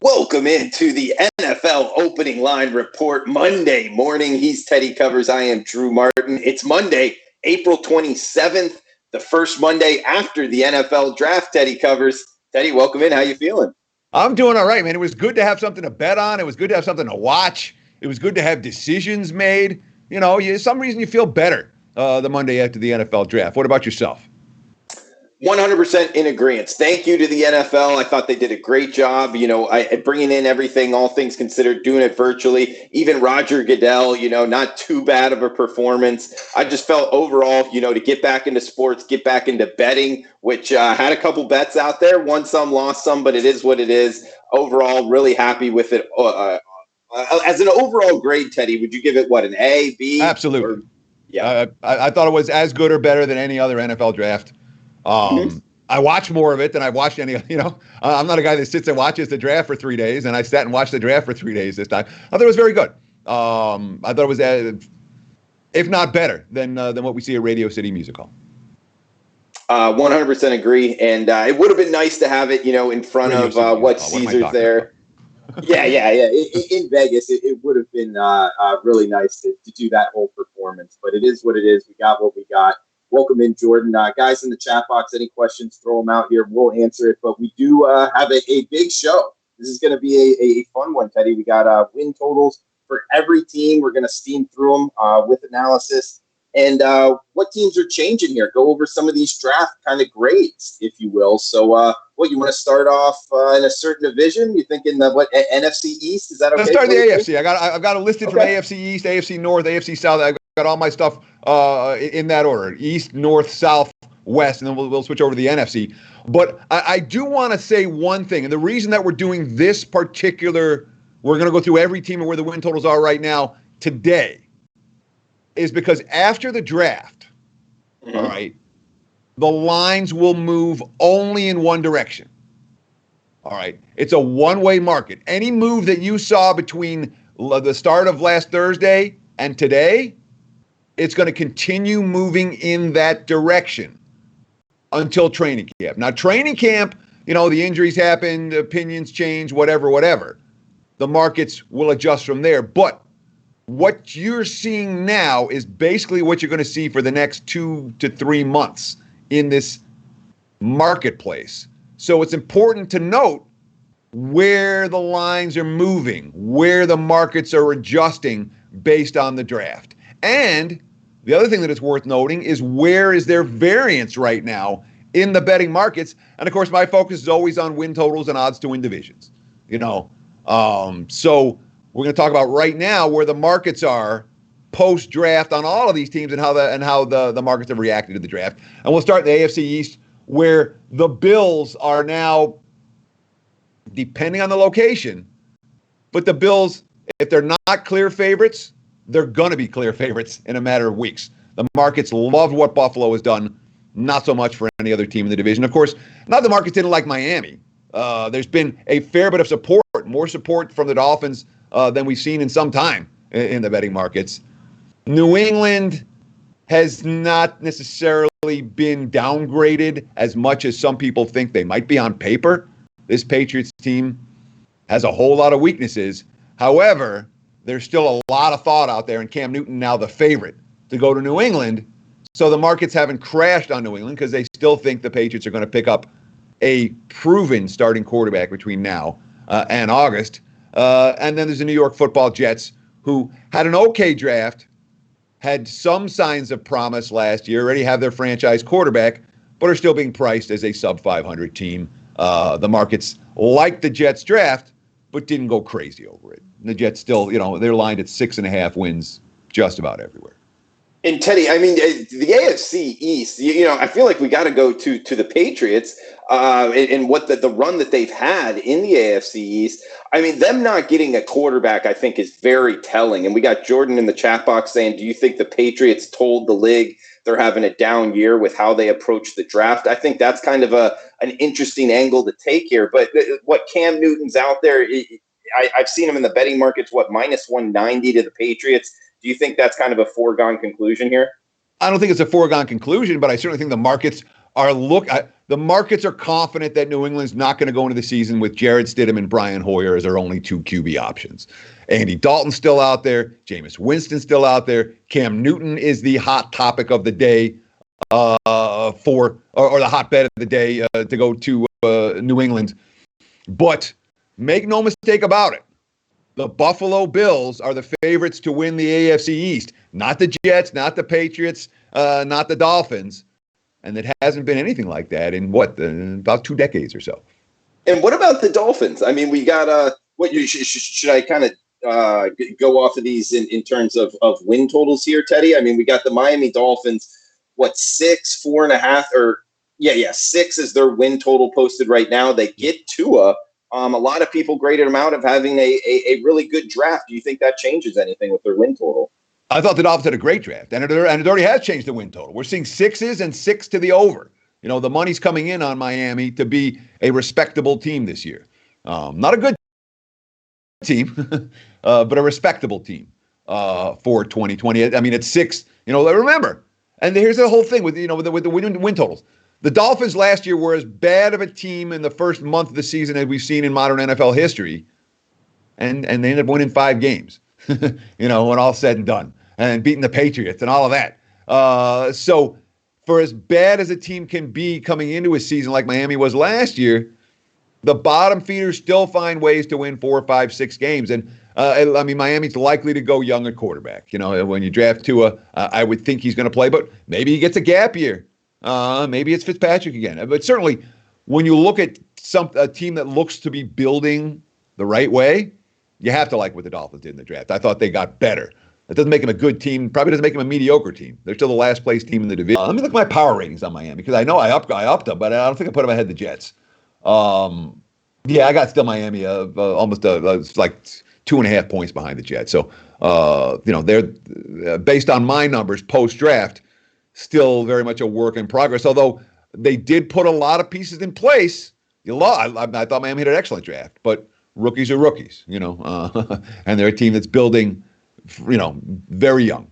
Welcome into the NFL Opening Line Report Monday morning. He's Teddy Covers. I am Drew Martin. It's Monday, April 27th, the first Monday after the NFL Draft. Teddy Covers. Teddy, welcome in. How you feeling? I'm doing all right, man. It was good to have something to bet on. It was good to have something to watch. It was good to have decisions made. You know, some reason you feel better the Monday after the NFL Draft. What about yourself? 100% in agreement. Thank you to the NFL. I thought they did a great job, bringing in everything, all things considered, doing it virtually. Even Roger Goodell, not too bad of a performance. I just felt overall, to get back into sports, get back into betting, which had a couple bets out there, won some, lost some, but it is what it is. Overall, really happy with it. As an overall grade, Teddy, would you give it, an A, B? Absolutely. Yeah. I thought it was as good or better than any other NFL draft. I watched more of it than I've watched any, I'm not a guy that sits and watches the draft for 3 days, and I sat and watched the draft for 3 days this time. I thought it was very good. I thought it was, if not better than what we see at Radio City Music Hall. 100% agree. And it would have been nice to have it, in front of what Caesars there. Yeah. In Vegas, it would have been really nice to do that whole performance. But it is what it is. We got what we got. Welcome in, Jordan. Guys in the chat box, any questions, throw them out here. We'll answer it. But we do have a big show. This is going to be a fun one, Teddy. We got win totals for every team. We're going to steam through them with analysis. And what teams are changing here? Go over some of these draft kind of grades, if you will. So you want to start off in a certain division? You thinking NFC East? Is that okay? Let's start the AFC. I've got it listed from AFC East, AFC North, AFC South. I've got all my stuff in that order: East, North, South, West, and then we'll switch over to the NFC. But I do want to say one thing, and the reason that we're doing this particular, we're going to go through every team and where the win totals are right now today, is because after the draft, all right, the lines will move only in one direction. All right. It's a one-way market. Any move that you saw between the start of last Thursday and today, it's going to continue moving in that direction until training camp. Now, training camp, the injuries happen, the opinions change, whatever. The markets will adjust from there. But what you're seeing now is basically what you're going to see for the next 2 to 3 months in this marketplace. So it's important to note where the lines are moving, where the markets are adjusting based on the draft. And the other thing that is worth noting is where is there variance right now in the betting markets. And of course, my focus is always on win totals and odds to win divisions. So we're going to talk about right now where the markets are post-draft on all of these teams and how the markets have reacted to the draft. And we'll start in the AFC East, where the Bills are now, depending on the location, but the Bills, if they're not clear favorites, they're going to be clear favorites in a matter of weeks. The markets loved what Buffalo has done, not so much for any other team in the division. Of course, not the markets didn't like Miami. There's been a fair bit of support, more support from the Dolphins than we've seen in some time in the betting markets. New England has not necessarily been downgraded as much as some people think they might be on paper. This Patriots team has a whole lot of weaknesses. However, there's still a lot of thought out there, and Cam Newton now the favorite to go to New England. So the markets haven't crashed on New England because they still think the Patriots are going to pick up a proven starting quarterback between now and August. And then there's the New York Football Jets, who had an okay draft, had some signs of promise last year, already have their franchise quarterback, but are still being priced as a sub-500 team. The markets liked the Jets draft, but didn't go crazy over it. And the Jets still, they're lined at 6.5 wins just about everywhere. And Teddy, the AFC East, I feel like we got to go to the Patriots and what the run that they've had in the AFC East. Them not getting a quarterback, I think, is very telling. And we got Jordan in the chat box saying, do you think the Patriots told the league they're having a down year with how they approach the draft? I think that's kind of an interesting angle to take here. But what Cam Newton's out there, I've seen him in the betting markets, minus 190 to the Patriots. Do you think that's kind of a foregone conclusion here? I don't think it's a foregone conclusion, but I certainly think the markets the markets are confident that New England's not going to go into the season with Jarrett Stidham and Brian Hoyer as their only two QB options. Andy Dalton's still out there. Jameis Winston's still out there. Cam Newton is the hot topic of the day or the hotbed of the day to go to New England. But make no mistake about it. The Buffalo Bills are the favorites to win the AFC East. Not the Jets, not the Patriots, not the Dolphins. And it hasn't been anything like that in about 2 decades or so. And what about the Dolphins? I mean, we got should I kind of go off of these in terms of win totals here, Teddy? I mean, we got the Miami Dolphins, 6, 4.5, or 6 is their win total posted right now. They get Tua. A lot of people graded them out of having a really good draft. Do you think that changes anything with their win total? I thought the Dolphins had a great draft, and it already has changed the win total. We're seeing 6s and 6 to the over. The money's coming in on Miami to be a respectable team this year. Not a good team, but a respectable team for 2020. I mean, it's 6. Remember, and here's the whole thing with the win totals. The Dolphins last year were as bad of a team in the first month of the season as we've seen in modern NFL history, and they ended up winning 5 games. When all's said and done, and beating the Patriots and all of that. So for as bad as a team can be coming into a season like Miami was last year, the bottom feeders still find ways to win 4, 5, 6 games. And Miami's likely to go young at quarterback. When you draft Tua, I would think he's going to play, but maybe he gets a gap year. Maybe it's Fitzpatrick again. But certainly, when you look at a team that looks to be building the right way, you have to like what the Dolphins did in the draft. I thought they got better. That doesn't make them a good team. Probably doesn't make them a mediocre team. They're still the last place team in the division. Let me look at my power ratings on Miami, because I know I upped them, but I don't think I put them ahead of the Jets. I got still Miami almost like 2.5 points behind the Jets. So, they're based on my numbers post-draft, still very much a work in progress. Although they did put a lot of pieces in place. I thought Miami had an excellent draft, but rookies are rookies, and they're a team that's building, very young.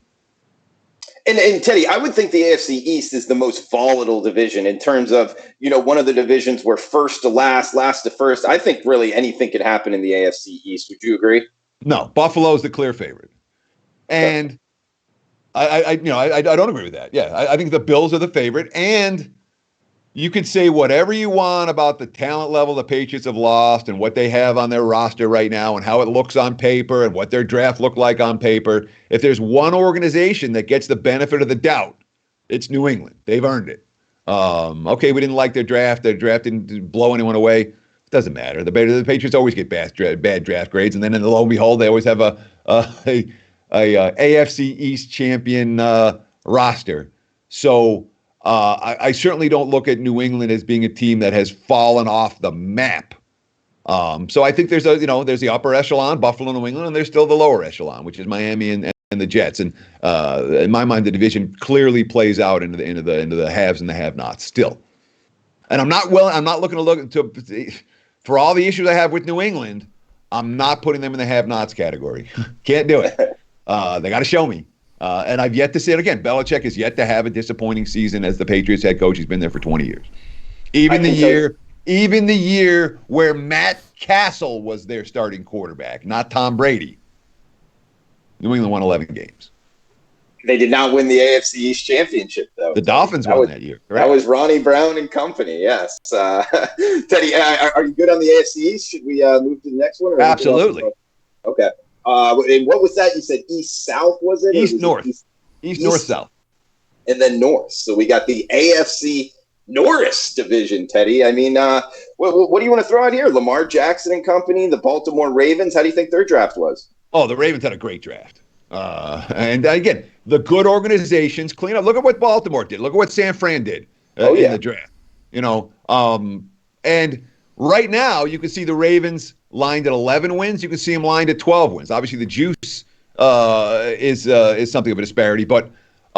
And Teddy, I would think the AFC East is the most volatile division in terms of, one of the divisions where first to last, last to first. I think really anything could happen in the AFC East. Would you agree? No, Buffalo's the clear favorite. And I don't agree with that. Yeah, I think the Bills are the favorite. And you could say whatever you want about the talent level the Patriots have lost and what they have on their roster right now and how it looks on paper and what their draft looked like on paper. If there's one organization that gets the benefit of the doubt, it's New England. They've earned it. Okay, we didn't like their draft. Their draft didn't blow anyone away. It doesn't matter. The Patriots always get bad draft grades, and then lo and behold, they always have a AFC East champion roster. So I certainly don't look at New England as being a team that has fallen off the map. So I think there's the upper echelon, Buffalo, New England, and there's still the lower echelon, which is Miami and the Jets. And in my mind, the division clearly plays out into the haves and the have-nots still. And I'm not looking to for all the issues I have with New England, I'm not putting them in the have-nots category. Can't do it. They got to show me. And I've yet to see it again. Belichick has yet to have a disappointing season as the Patriots head coach. He's been there for 20 years. Even the year where Matt Castle was their starting quarterback, not Tom Brady, New England won 11 games. They did not win the AFC East championship, though. The Dolphins won that year. Correct? That was Ronnie Brown and company, yes. Teddy, are you good on the AFC East? Should we move to the next one? Absolutely. Okay. And what was that? You said East South, was it? East North. East North South. And then North. So we got the AFC Norris division, Teddy. I mean, what do you want to throw out here? Lamar Jackson and company, the Baltimore Ravens. How do you think their draft was? Oh, the Ravens had a great draft. And again, the good organizations clean up. Look at what Baltimore did. Look at what San Fran did in the draft. And right now you can see the Ravens lined at 11 wins. You can see them lined at 12 wins. Obviously, the juice is something of a disparity, but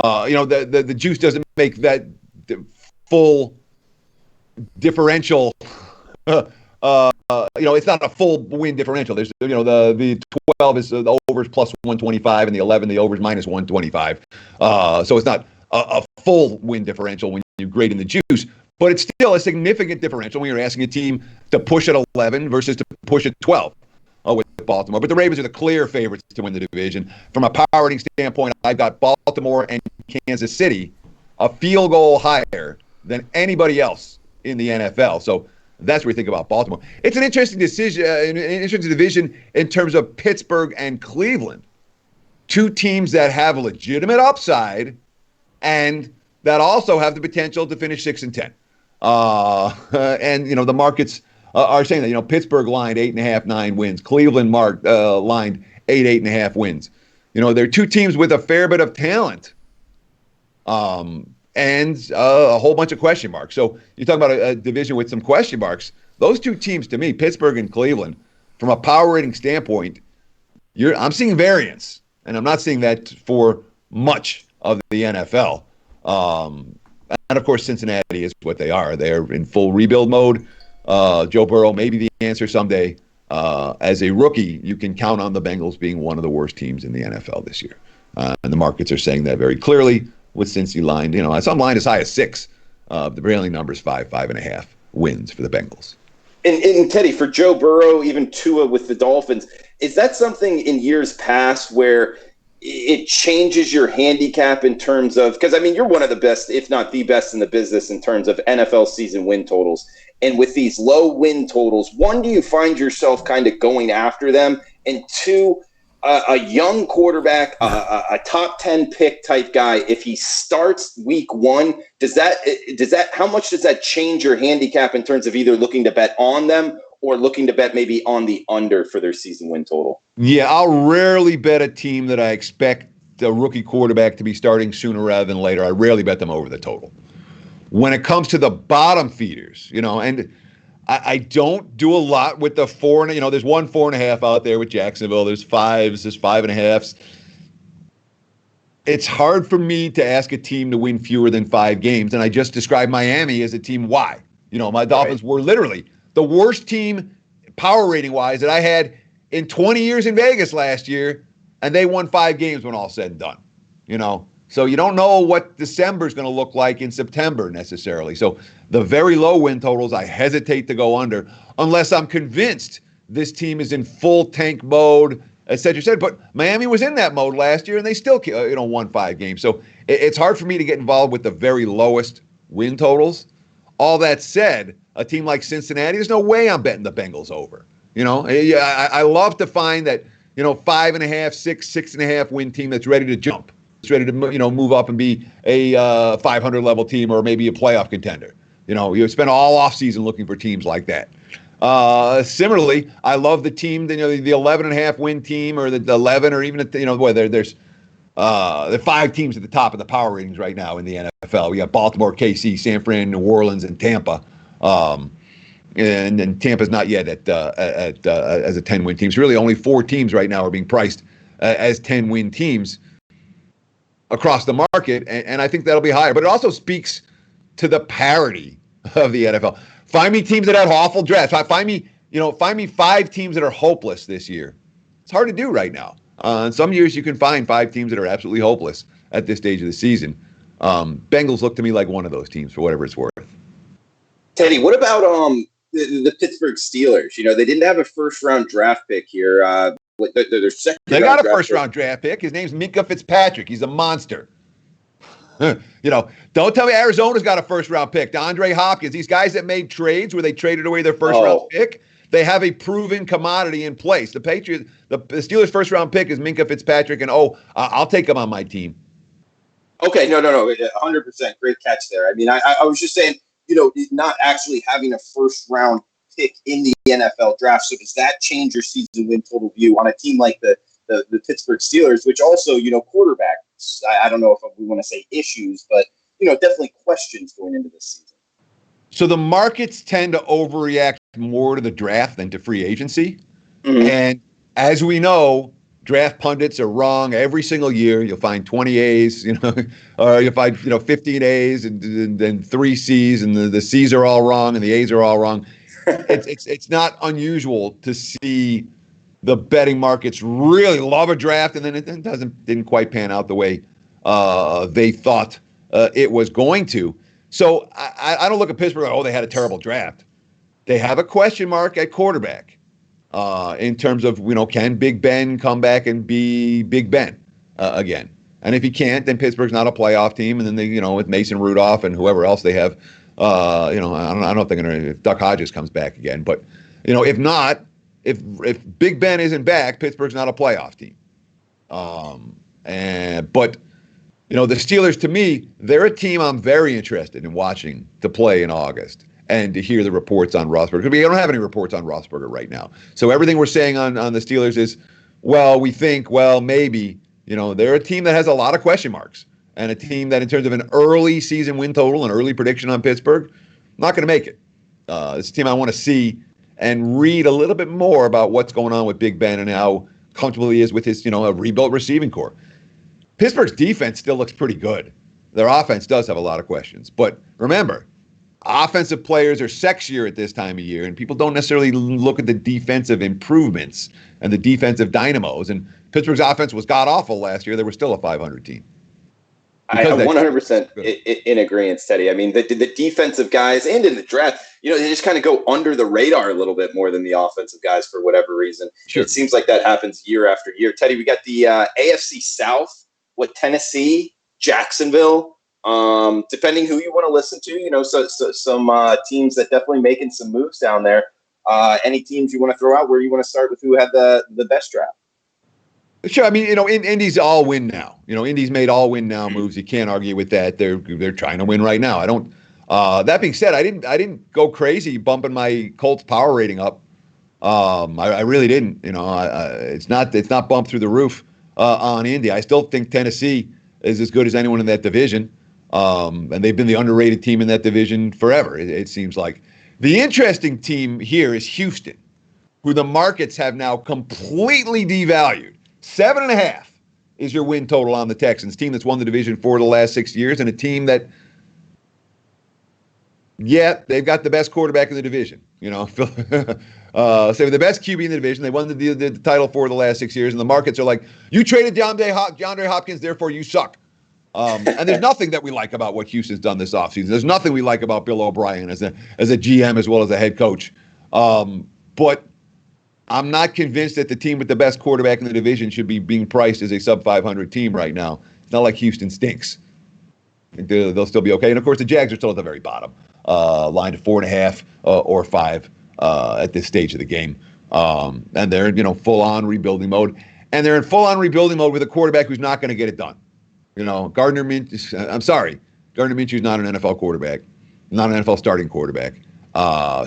the juice doesn't make that full differential. It's not a full win differential. There's the 12 is the overs plus 125, and the 11 the overs minus 125. So it's not a full win differential when you grade in the juice. But it's still a significant differential when you're asking a team to push at 11 versus to push at 12 with Baltimore. But the Ravens are the clear favorites to win the division. From a power rating standpoint, I've got Baltimore and Kansas City a field goal higher than anybody else in the NFL. So that's what we think about Baltimore. It's an interesting decision, an interesting division in terms of Pittsburgh and Cleveland. Two teams that have a legitimate upside and that also have the potential to finish 6-10. And, the markets are saying that, Pittsburgh lined 8.5, 9 wins. Cleveland lined 8.5 wins. They're two teams with a fair bit of talent. And a whole bunch of question marks. So you talk about a division with some question marks. Those two teams, to me, Pittsburgh and Cleveland, from a power rating standpoint, I'm seeing variance, and I'm not seeing that for much of the NFL. And of course, Cincinnati is what they are. They're in full rebuild mode. Joe Burrow may be the answer someday. As a rookie, you can count on the Bengals being one of the worst teams in the NFL this year. And the markets are saying that very clearly. With Cincy lined, some lined as high as 6. The prevailing number is 5.5 wins for the Bengals. And Teddy, for Joe Burrow, even Tua with the Dolphins, is that something in years past where it changes your handicap in terms of, because you're one of the best, if not the best in the business in terms of NFL season win totals. And with these low win totals, one, do you find yourself kind of going after them? And two, a young quarterback, a top 10 pick type guy, if he starts week 1, how much does that change your handicap in terms of either looking to bet on them or looking to bet maybe on the under for their season win total? Yeah, I'll rarely bet a team that I expect the rookie quarterback to be starting sooner rather than later. I rarely bet them over the total. When it comes to the bottom feeders, and I don't do a lot with the 4, there's 1 4.5 out there with Jacksonville. There's 5s, there's 5.5s. It's hard for me to ask a team to win fewer than 5 games. And I just described Miami as a team. Why? My Dolphins were literally the worst team power rating wise that I had in 20 years in Vegas last year. And they won 5 games when all said and done, So you don't know what December is going to look like in September necessarily. So the very low win totals, I hesitate to go under unless I'm convinced this team is in full tank mode, et cetera. But Miami was in that mode last year, and they still won 5 games. So it's hard for me to get involved with the very lowest win totals. All that said, a team like Cincinnati, there's no way I'm betting the Bengals over. I love to find that 5.5, 6, 6.5 win team that's ready to jump. It's ready to move up and be a 500 level team or maybe a playoff contender. You spend all offseason looking for teams like that. Similarly, I love the team, the 11.5 win team or the 11 or even there's the 5 teams at the top of the power ratings right now in the NFL. We got Baltimore, KC, San Fran, New Orleans, and Tampa. And then Tampa's not yet as a 10 win team. So really, only 4 teams right now are being priced as 10 win teams across the market, and I think that'll be higher. But it also speaks to the parity of the NFL. Find me teams that have awful drafts. Find me 5 teams that are hopeless this year. It's hard to do right now. In some years, you can find 5 teams that are absolutely hopeless at this stage of the season. Bengals look to me like one of those teams for whatever it's worth. Teddy, what about the Pittsburgh Steelers? They didn't have a first-round draft pick here. They got a first-round draft pick. His name's Minkah Fitzpatrick. He's a monster. Don't tell me Arizona's got a first-round pick. DeAndre Hopkins, these guys that made trades where they traded away their first-round pick, they have a proven commodity in place. The Steelers' first-round pick is Minkah Fitzpatrick, and I'll take him on my team. Okay, no, 100%. Great catch there. I was just saying, not actually having a first-round pick in the NFL draft. So does that change your season win total view on a team like the Pittsburgh Steelers, which also, quarterbacks, I don't know if we want to say issues, but, definitely questions going into this season. So the markets tend to overreact more to the draft than to free agency. Mm-hmm. And as we know, draft pundits are wrong every single year. You'll find 20 A's, or you'll find, 15 A's and then 3 C's, and the C's are all wrong and the A's are all wrong. It's not unusual to see the betting markets really love a draft and then it didn't quite pan out the way they thought it was going to. So I don't look at Pittsburgh like, oh, they had a terrible draft. They have a question mark at quarterback in terms of, can Big Ben come back and be Big Ben again? And if he can't, then Pittsburgh's not a playoff team. And then they, with Mason Rudolph and whoever else they have, I don't know if they're going to, if Duck Hodges comes back again. But, if not, if Big Ben isn't back, Pittsburgh's not a playoff team. But the Steelers, to me, they're a team I'm very interested in watching to play in August and to hear the reports on Roethlisberger. Because we don't have any reports on Roethlisberger right now. So everything we're saying on the Steelers is, well, we think, well, maybe. They're a team that has a lot of question marks and a team that in terms of an early season win total, an early prediction on Pittsburgh, not going to make it. It's a team I want to see and read a little bit more about what's going on with Big Ben and how comfortable he is with his, a rebuilt receiving core. Pittsburgh's defense still looks pretty good. Their offense does have a lot of questions. But remember, offensive players are sexier at this time of year, and people don't necessarily look at the defensive improvements and the defensive dynamos. And Pittsburgh's offense was god-awful last year. They were still a 500 team. I'm 100% in agreement, Teddy. I mean, the defensive guys and in the draft, they just kind of go under the radar a little bit more than the offensive guys for whatever reason. Sure. It seems like that happens year after year. Teddy, we got the AFC South with Tennessee, Jacksonville. Depending who you want to listen to, so some teams that definitely making some moves down there. Any teams you want to throw out? Where you want to start with who had the best draft? Sure. I mean, Indy's all win now. Indy's made all win now moves. You can't argue with that. They're trying to win right now. I don't. That being said, I didn't go crazy bumping my Colts power rating up. I really didn't. It's not bumped through the roof on Indy. I still think Tennessee is as good as anyone in that division. And they've been the underrated team in that division forever. It seems like. The interesting team here is Houston, who the markets have now completely devalued. 7.5 is your win total on the Texans, team that's won the division for the last 6 years, and a team that, they've got the best quarterback in the division. So the best QB in the division. They won the title for the last 6 years, and the markets are like, you traded DeAndre Hopkins, therefore you suck. And there's nothing that we like about what Houston's done this offseason. There's nothing we like about Bill O'Brien as a GM as well as a head coach. But I'm not convinced that the team with the best quarterback in the division should be being priced as a sub-500 team right now. It's not like Houston stinks. They'll still be okay. And, of course, the Jags are still at the very bottom, line to 4.5 or 5 at this stage of the game. And they're, full-on rebuilding mode. And they're in full-on rebuilding mode with a quarterback who's not going to get it done. Gardner Minshew's not an NFL quarterback, not an NFL starting quarterback.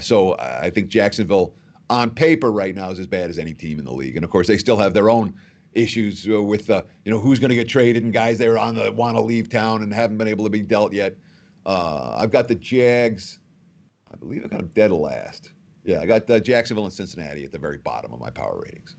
So I think Jacksonville on paper right now is as bad as any team in the league. And of course they still have their own issues with, who's going to get traded and guys that are want to leave town and haven't been able to be dealt yet. I've got the Jags. I believe I got them dead last. Yeah, I got Jacksonville and Cincinnati at the very bottom of my power ratings.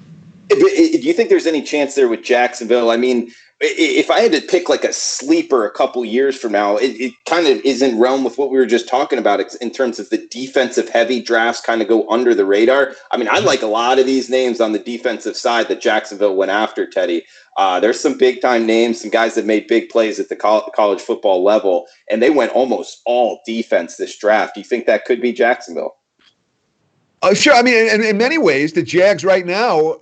Do you think there's any chance there with Jacksonville? I mean, if I had to pick like a sleeper a couple years from now, it kind of is in realm with what we were just talking about in terms of the defensive heavy drafts kind of go under the radar. I mean, I like a lot of these names on the defensive side that Jacksonville went after, Teddy. There's some big time names, some guys that made big plays at the college football level, and they went almost all defense this draft. Do you think that could be Jacksonville? Sure. I mean, in many ways, the Jags right now,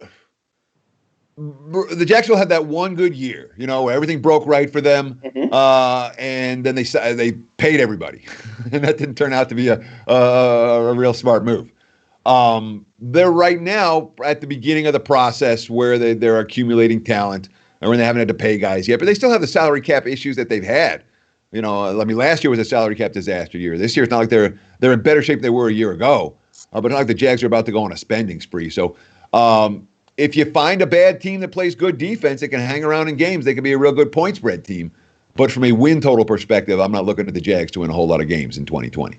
the Jacksonville had that one good year, where everything broke right for them, and then they paid everybody, and that didn't turn out to be a real smart move. They're right now at the beginning of the process where they're accumulating talent, and when they haven't had to pay guys yet, but they still have the salary cap issues that they've had. Last year was a salary cap disaster year. This year it's not like they're in better shape than they were a year ago, but not like the Jags are about to go on a spending spree. So. If you find a bad team that plays good defense, that can hang around in games, they can be a real good point spread team. But from a win total perspective, I'm not looking at the Jags to win a whole lot of games in 2020.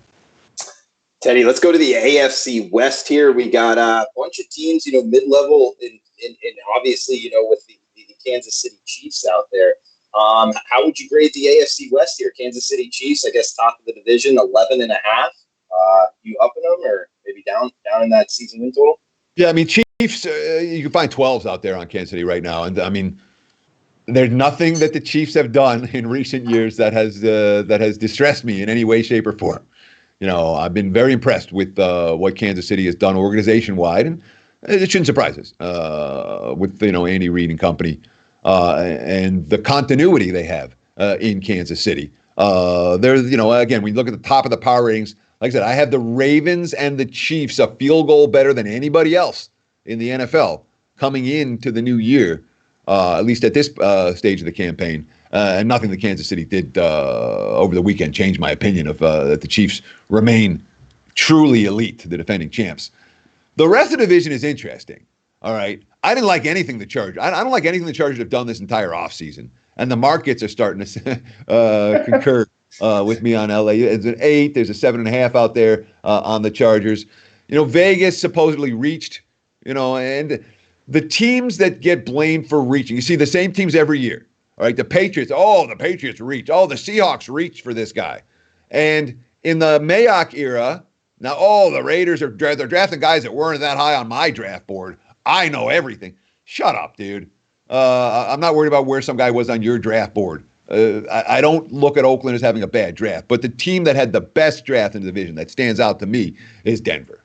Teddy, let's go to the AFC West here. We got a bunch of teams, mid-level, and obviously, with the Kansas City Chiefs out there. How would you grade the AFC West here? Kansas City Chiefs, I guess, top of the division, 11.5. You upping them or maybe down in that season win total? Yeah, I mean, Chiefs, you can find 12s out there on Kansas City right now. And, I mean, There's nothing that the Chiefs have done in recent years that has distressed me in any way, shape, or form. I've been very impressed with what Kansas City has done organization-wide, and it shouldn't surprise us with Andy Reid and company and the continuity they have in Kansas City. There's again, when you look at the top of the power ratings, like I said, I have the Ravens and the Chiefs a field goal better than anybody else in the NFL coming into the new year, at least at this stage of the campaign. And nothing that Kansas City did over the weekend changed my opinion of that the Chiefs remain truly elite, the defending champs. The rest of the division is interesting. All right. I didn't like anything the Chargers. I don't like anything the Chargers have done this entire offseason. And the markets are starting to concur with me on LA. It's an 8. There's a 7.5 out there on the Chargers. Vegas supposedly reached, and the teams that get blamed for reaching, you see the same teams every year. All right, the Patriots reach. Oh, the Seahawks reached for this guy. And in the Mayock era, now, the Raiders they're drafting guys that weren't that high on my draft board. I know everything. Shut up, dude. I'm not worried about where some guy was on your draft board. I don't look at Oakland as having a bad draft, but the team that had the best draft in the division that stands out to me is Denver.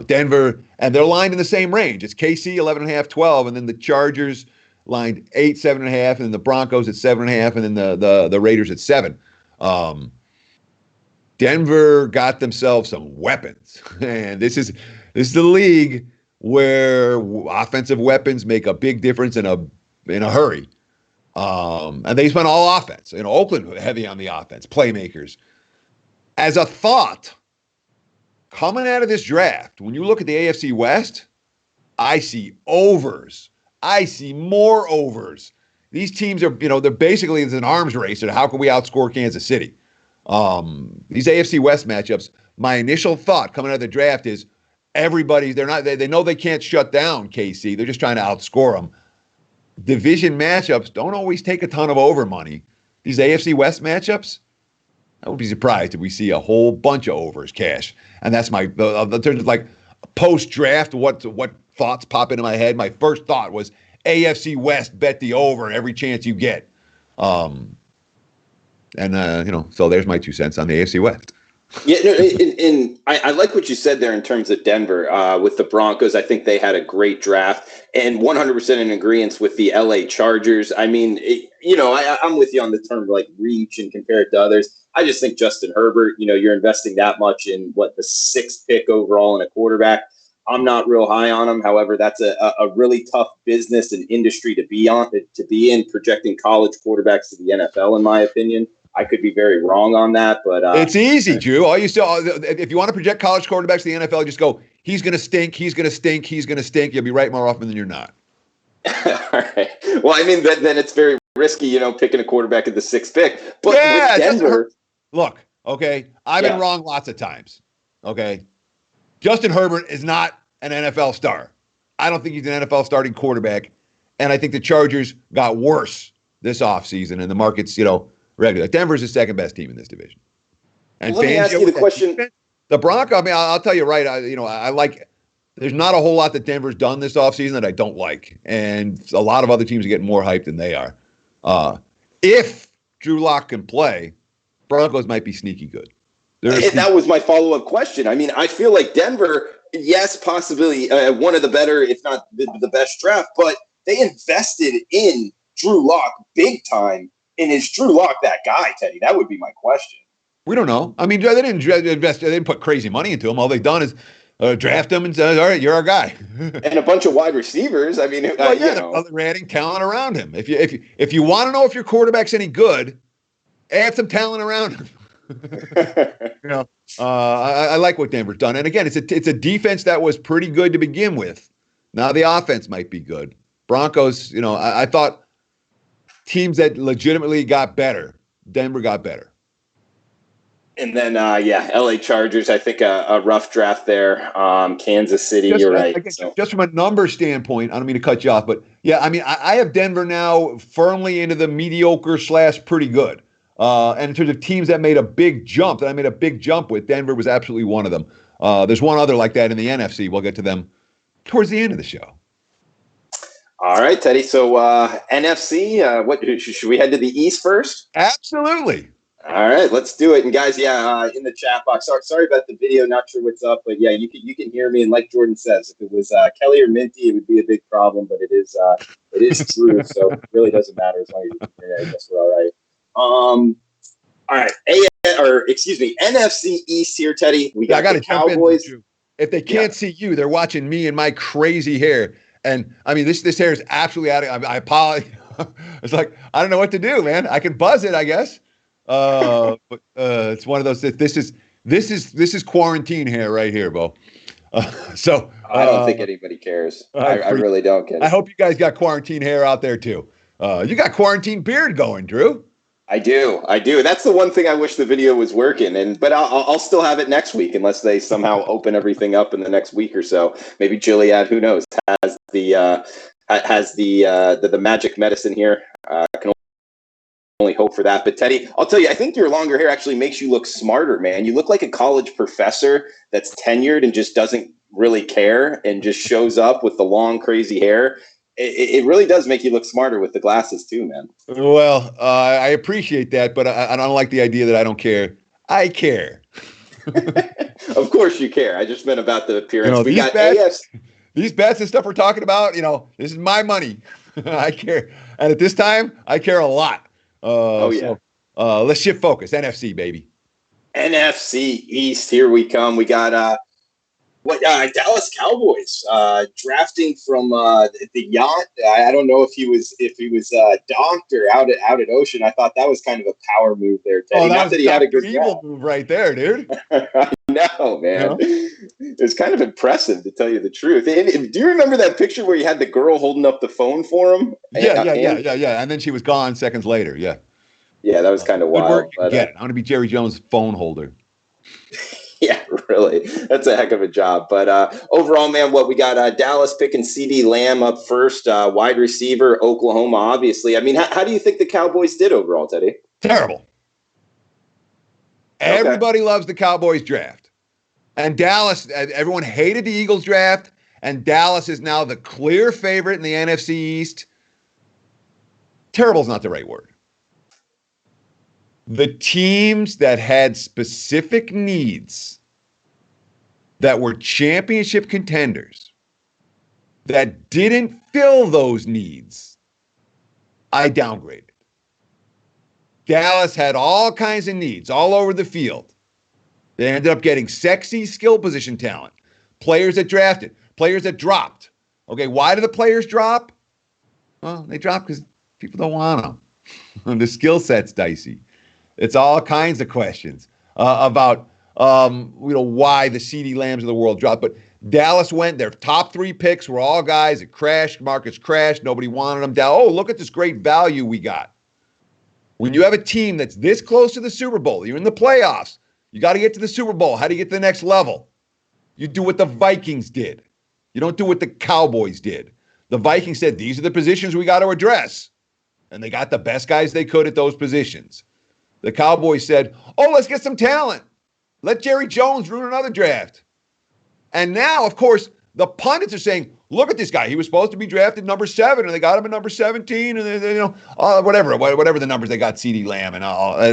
Denver, and they're lined in the same range. It's KC 11.5, 12, and then the Chargers lined 8, 7.5, and then the Broncos at 7.5, and then the Raiders at 7. Denver got themselves some weapons, and this is the league where offensive weapons make a big difference in a hurry. And they spent all offense. Oakland heavy on the offense, playmakers. As a thought, coming out of this draft, when you look at the AFC West, I see overs. I see more overs. These teams are, they're basically it's an arms race. And how can we outscore Kansas City? These AFC West matchups, my initial thought coming out of the draft is they know they can't shut down KC. They're just trying to outscore them. Division matchups don't always take a ton of over money. These AFC West matchups, I would be surprised if we see a whole bunch of overs cash. And that's my, in terms of like post-draft, what thoughts pop into my head. My first thought was AFC West, bet the over every chance you get. So there's my 2 cents on the AFC West. Yeah, and I like what you said there in terms of Denver with the Broncos. I think they had a great draft and 100% in agreement with the LA Chargers. I mean, I'm with you on the term like reach and compare it to others. I just think Justin Herbert, you're investing that much in the 6th pick overall in a quarterback. I'm not real high on him. However, that's a really tough business and industry to be in, projecting college quarterbacks to the NFL, in my opinion. I could be very wrong on that, but it's easy, Drew. If you want to project college quarterbacks to the NFL, just go, he's going to stink, he's going to stink, he's going to stink. You'll be right more often than you're not. All right. Well, I mean, then it's very risky, picking a quarterback at the 6th pick. But yeah, with Denver, look, okay, I've been wrong lots of times. Okay, Justin Herbert is not an NFL star. I don't think he's an NFL starting quarterback, and I think the Chargers got worse this offseason, and the market's, regular. Denver's the second best team in this division. And let me ask you the question. The Broncos, I mean, I'll tell you right, I like, there's not a whole lot that Denver's done this offseason that I don't like. And a lot of other teams are getting more hyped than they are. If Drew Lock can play, Broncos might be sneaky good. That was my follow-up question. I mean, I feel like Denver, yes, possibly one of the better, if not the best draft, but they invested in Drew Lock big time. And is Drew Lock that guy, Teddy? That would be my question. We don't know. I mean, they didn't invest. They didn't put crazy money into him. All they've done is draft him and say, "All right, you're our guy." And a bunch of wide receivers. I mean, they're adding talent around him. If you want to know if your quarterback's any good, add some talent around him. I like what Denver's done. And again, it's a defense that was pretty good to begin with. Now the offense might be good. Broncos, I thought. Teams that legitimately got better. Denver got better. And then, LA Chargers, I think a rough draft there. Kansas City, you're right. Just from a number standpoint, I don't mean to cut you off, but I mean, I have Denver now firmly into the mediocre / pretty good. And in terms of teams that made a big jump, that I made a big jump with, Denver was absolutely one of them. There's one other like that in the NFC. We'll get to them towards the end of the show. All right, Teddy. So NFC, what should we head to the East first? Absolutely. All right, let's do it. And guys, in the chat box. Sorry about the video. Not sure what's up, but yeah, you can hear me. And like Jordan says, if it was Kelly or Minty, it would be a big problem. But it is Drew, so it really doesn't matter as long as you can hear me. I guess we're all right. All right, NFC East here, Teddy. We got the Cowboys. If they can't see you, they're watching me and my crazy hair. And I mean, this hair is absolutely out of. I apologize. It's like I don't know what to do, man. I can buzz it, I guess. But it's one of those. This is quarantine hair right here, Bo. So I don't think anybody cares. I really don't get it. I hope you guys got quarantine hair out there too. You got quarantine beard going, Drew. I do. That's the one thing I wish the video was working, but I'll still have it next week unless they somehow open everything up in the next week or so. Maybe Gilead, who knows, has the magic medicine here. I can only hope for that. But Teddy, I'll tell you, I think your longer hair actually makes you look smarter, man. You look like a college professor that's tenured and just doesn't really care and just shows up with the long, crazy hair. It really does make you look smarter with the glasses too, man. Well, I appreciate that, but I don't like the idea that I don't care. I care. Of course you care. I just meant about the appearance. We got these bets and stuff we're talking about. This is my money. I care, and at this time, I care a lot. So let's shift focus. NFC, baby. NFC East. Here we come. We got Dallas Cowboys drafting from the yacht. I don't know if he was docked or out at ocean. I thought that was kind of a power move there, Teddy. Not that he had a good evil move right there, dude. I know, man. It was kind of impressive, to tell you the truth. And do you remember that picture where you had the girl holding up the phone for him? Yeah. And then she was gone seconds later. Yeah. Yeah, that was kind of wild. I want to be Jerry Jones' phone holder. Yeah, really. That's a heck of a job. But overall, man, we got Dallas picking CD Lamb up first, wide receiver, Oklahoma, obviously. I mean, how do you think the Cowboys did overall, Teddy? Terrible. Okay. Everybody loves the Cowboys draft. And Dallas, everyone hated the Eagles draft, and Dallas is now the clear favorite in the NFC East. Terrible is not the right word. The teams that had specific needs that were championship contenders that didn't fill those needs, I downgraded. Dallas had all kinds of needs all over the field. They ended up getting sexy skill position talent, players that drafted, players that dropped. Okay, why do the players drop? Well, they drop because people don't want them. The skill set's dicey. It's all kinds of questions about why the CD Lambs of the world dropped. But Dallas went, their top 3 picks were all guys that crashed, markets crashed, nobody wanted them down. Oh, look at this great value we got. When you have a team that's this close to the Super Bowl, you're in the playoffs, you got to get to the Super Bowl. How do you get to the next level? You do what the Vikings did. You don't do what the Cowboys did. The Vikings said, these are the positions we got to address. And they got the best guys they could at those positions. The Cowboys said, let's get some talent. Let Jerry Jones ruin another draft. And now, of course, the pundits are saying, look at this guy. He was supposed to be drafted number 7, and they got him at number 17, and whatever the numbers they got, CD Lamb and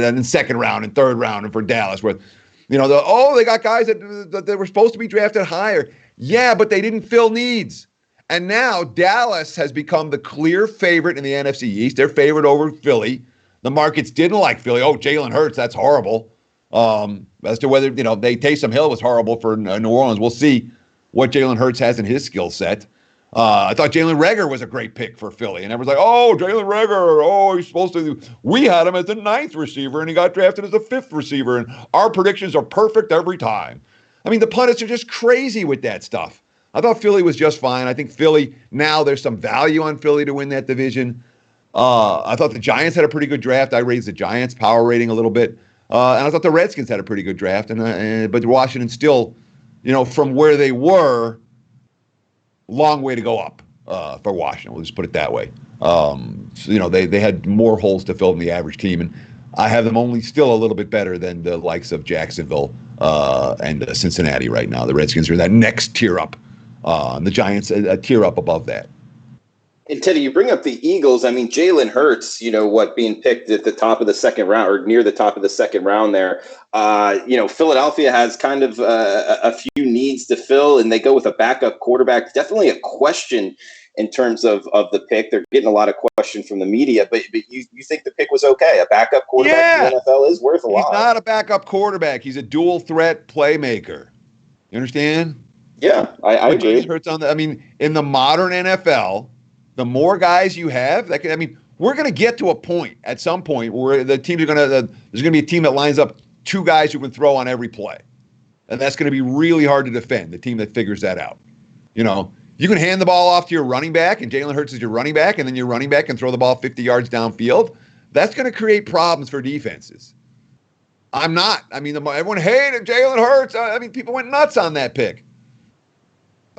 then second round and third round and for Dallas. Where, they got guys that they were supposed to be drafted higher. Yeah, but they didn't fill needs. And now Dallas has become the clear favorite in the NFC East. They're favored over Philly. The markets didn't like Philly. Oh, Jalen Hurts, that's horrible. As to whether, Taysom Hill was horrible for New Orleans. We'll see what Jalen Hurts has in his skill set. I thought Jalen Reagor was a great pick for Philly. And everyone's like, Jalen Reagor, he's supposed to. We had him as the 9th receiver, and he got drafted as the 5th receiver. And our predictions are perfect every time. I mean, the pundits are just crazy with that stuff. I thought Philly was just fine. I think Philly, now there's some value on Philly to win that division. I thought the Giants had a pretty good draft. I raised the Giants power rating a little bit. And I thought the Redskins had a pretty good draft. But Washington still, from where they were, long way to go up for Washington. We'll just put it that way. They had more holes to fill than the average team. And I have them only still a little bit better than the likes of Jacksonville and Cincinnati right now. The Redskins are that next tier up. And the Giants a tier up above that. And Teddy, you bring up the Eagles. I mean, Jalen Hurts, being picked at the top of the second round or near the top of the second round there. Philadelphia has kind of a few needs to fill, and they go with a backup quarterback. Definitely a question in terms of the pick. They're getting a lot of question from the media, but you think the pick was okay? A backup quarterback in the NFL is worth a lot. He's not a backup quarterback. He's a dual threat playmaker. You understand? Yeah, I agree. Hurts in the modern NFL, the more guys you have, we're going to get to a point at some point where the teams are going to, there's going to be a team that lines up two guys who can throw on every play. And that's going to be really hard to defend, the team that figures that out. You can hand the ball off to your running back, and Jalen Hurts is your running back, and then your running back can throw the ball 50 yards downfield. That's going to create problems for defenses. Everyone hated Jalen Hurts. People went nuts on that pick.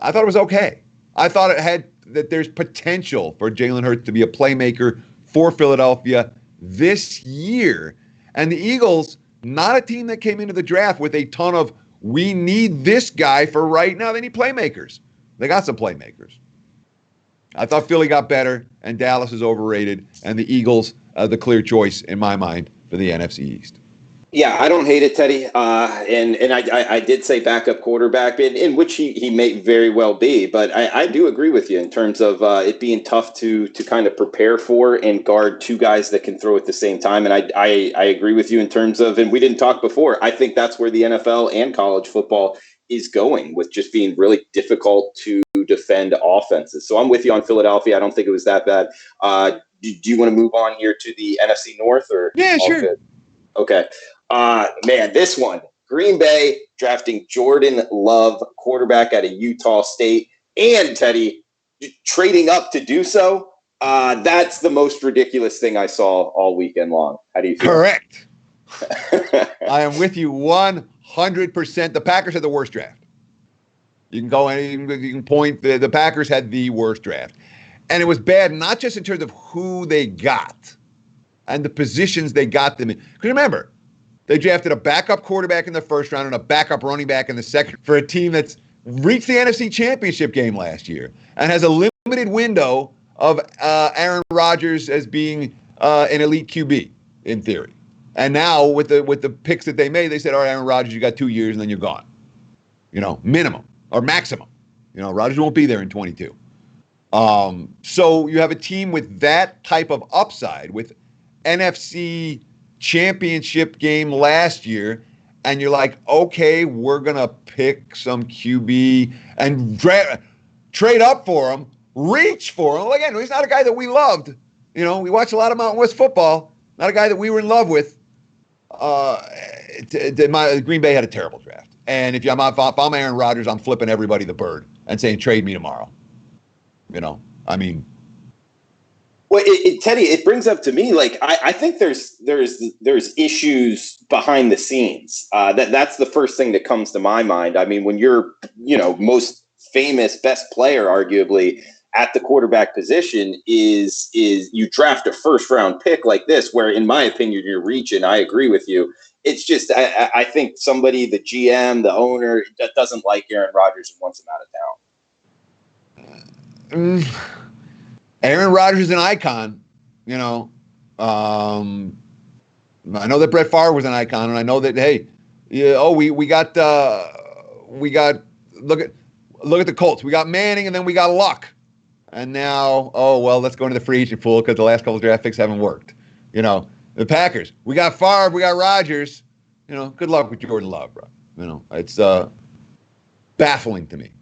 I thought it was okay. I thought that there's potential for Jalen Hurts to be a playmaker for Philadelphia this year. And the Eagles, not a team that came into the draft with a ton of, we need this guy for right now. They need playmakers. They got some playmakers. I thought Philly got better, and Dallas is overrated, and the Eagles, the clear choice in my mind for the NFC East. Yeah, I don't hate it, Teddy. And I did say backup quarterback, in which he may very well be. But I do agree with you in terms of it being tough to kind of prepare for and guard two guys that can throw at the same time. And I agree with you in terms of, and we didn't talk before, I think that's where the NFL and college football is going, with just being really difficult to defend offenses. So I'm with you on Philadelphia. I don't think it was that bad. Do you want to move on here to the NFC North? Or yeah, sure. Good? Okay. Man, this one, Green Bay drafting Jordan Love, quarterback out of Utah State, and Teddy trading up to do so. That's the most ridiculous thing I saw all weekend long. How do you feel? Correct. I am with you 100%. The Packers had the worst draft. You can go and you can point. The Packers had the worst draft. And it was bad, not just in terms of who they got and the positions they got them in. Because remember, they drafted a backup quarterback in the first round and a backup running back in the second for a team that's reached the NFC Championship game last year and has a limited window of Aaron Rodgers as being an elite QB in theory. And now with the picks that they made, they said, all right, Aaron Rodgers, you got 2 years and then you're gone. Minimum or maximum. Rodgers won't be there in 22. So you have a team with that type of upside with NFC Championship game last year, and you're like, okay, we're going to pick some QB and trade up for him, reach for him. Again, he's not a guy that we loved. We watched a lot of Mountain West football, not a guy that we were in love with. Green Bay had a terrible draft. And if I'm Aaron Rodgers, I'm flipping everybody the bird and saying, trade me tomorrow. Well, Teddy, it brings up to me, I think there's issues behind the scenes. That's the first thing that comes to my mind. I mean, when you're, most famous, best player, arguably, at the quarterback position is you draft a first round pick like this, where, in my opinion, you're reaching. I agree with you. It's just, I think somebody, the GM, the owner, that doesn't like Aaron Rodgers and wants him out of town. Aaron Rodgers is an icon, I know that Brett Favre was an icon, and I know that, hey, we got look at the Colts. We got Manning, and then we got Luck, and now let's go into the free agent pool because the last couple of draft picks haven't worked. The Packers. We got Favre. We got Rodgers. Good luck with Jordan Love, bro. It's baffling to me